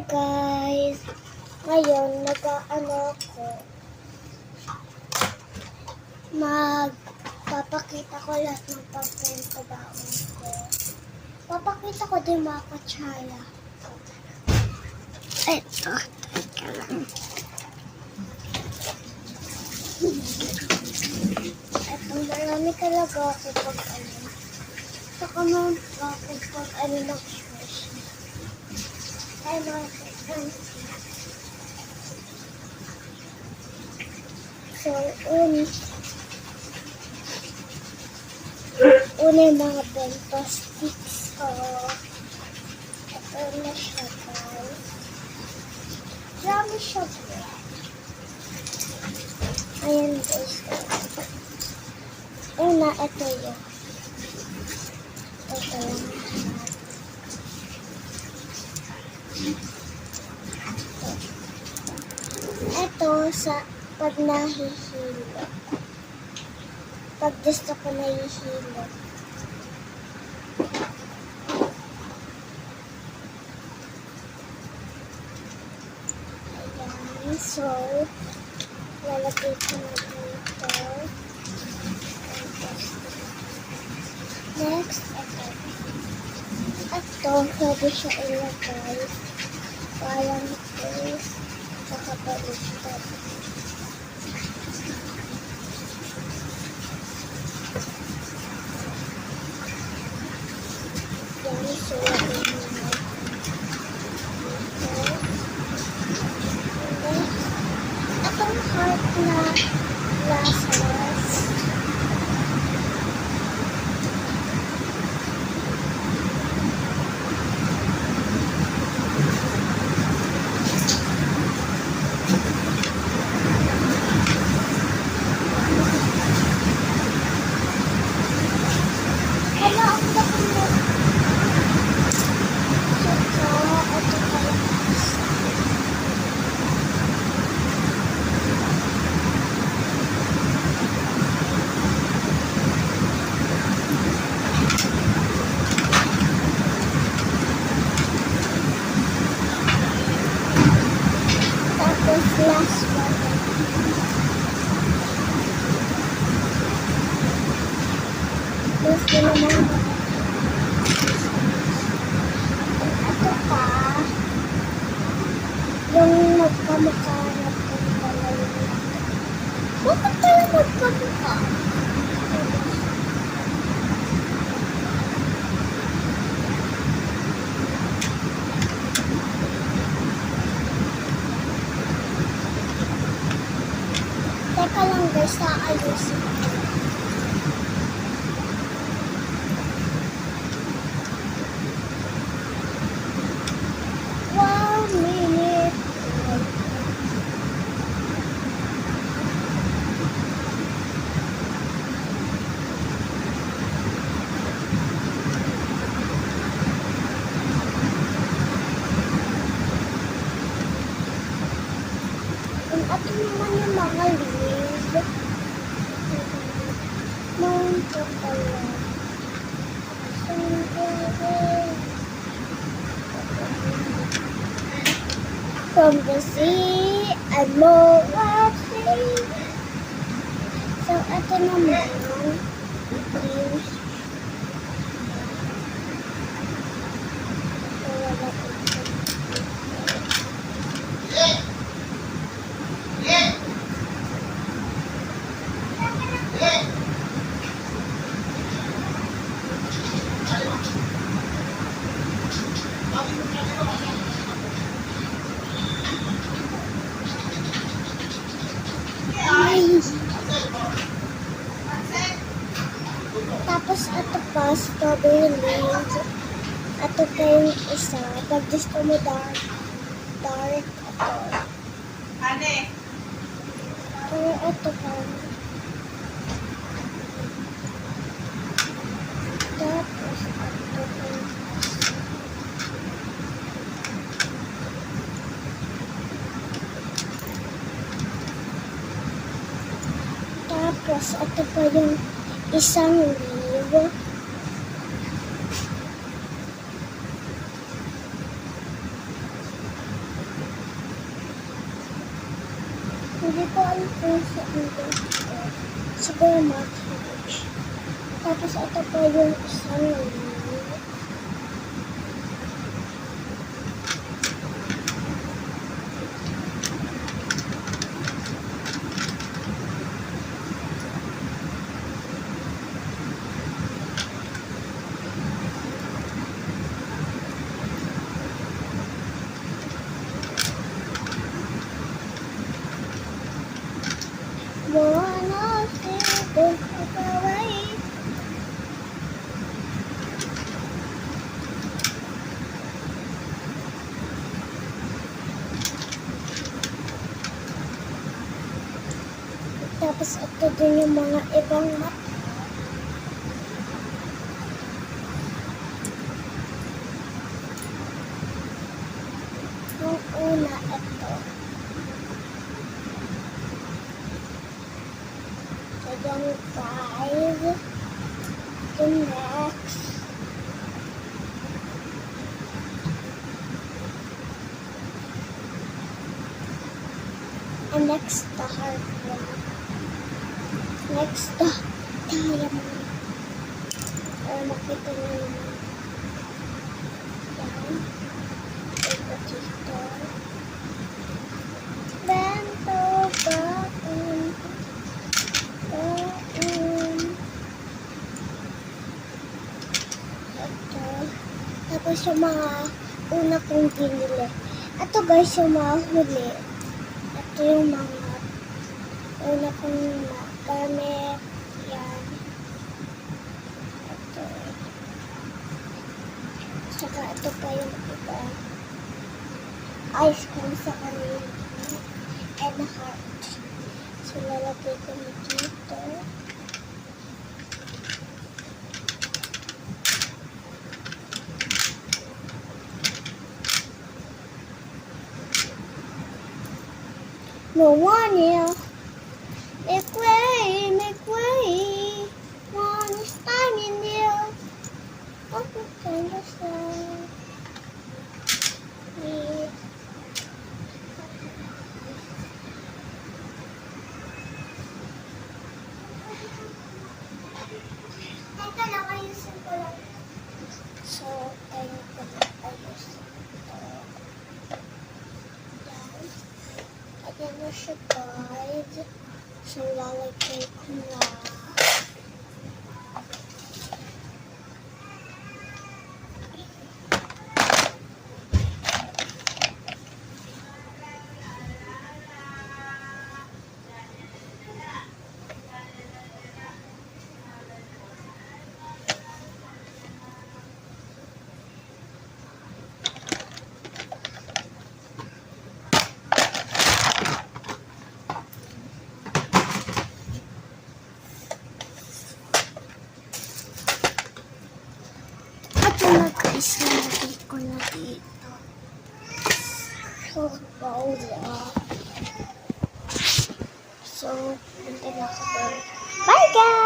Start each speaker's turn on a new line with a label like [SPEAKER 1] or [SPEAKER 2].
[SPEAKER 1] Guys, ngayon magpapakita ko lahat ng pagpapagaon ko. Papakita ko din mga katsaya. Eto, teka lang. Eto, marami talaga ako pag-ano. Saka naman ako pag-ano ng expression. Ay, mga katsaya. So, una yung mga bento sticks ko. Ito na siya, guys. Marami siya, guys. Ayan, guys. Una, ito yun. Ito lang. Ito, sa pag nahihilo. Pag gusto ko nahihilo. Ayan. So, lalagay ko na dito. Next, ito. Ito, pwede siya ilagay. Parang ito. Saka baliktad. Yan, so lagay mo na. Itong heart na glasses. Last one. Gusto naman ito pa yung magkamukha na itong dalawa. Bakit tayo magkamukha? Teka lang guys, ayusin ko. 1 minute. At naman yung mga leaves. Mga pala. From the sea, and more watching. So, ito naman, leaves. Tapos ito pa, strawberry leaves. Ito pa yung isa. Pag gusto mo dark ito. Pero ito pa. Tapos ito pa. Tapos ito pa yung isang leaf. Hindi ko alam kung saan ko. Siguro massage. Tapos ito pa yung isang wanna see the away. Tapos ito din yung mga ibang mata. Yung una, ito. Yung 5. The next. And next, the hard one. Next, the diamond. Para makita nyo naman. Yan. Ito dito. Bento, baon. Ito. Tapos yung mga una kong binili. Ito guys, yung mga huli. Ito yung mga una kong gamit. Yan. Ito. Saka ito pa yung iba. Ice cream sa kanila. And heart. So, lalagay ko na dito. No one here. Make way, make way. One is standing there. What the kind of sound? Teka lang, ayusin ko lang. So, tayo ko lang ayusin ito. Yan. Ayan na siya guys. So, lalagay ko na. Ito na guys, nalagay ko na dito. So, So, punta na ako doon. Bye guys!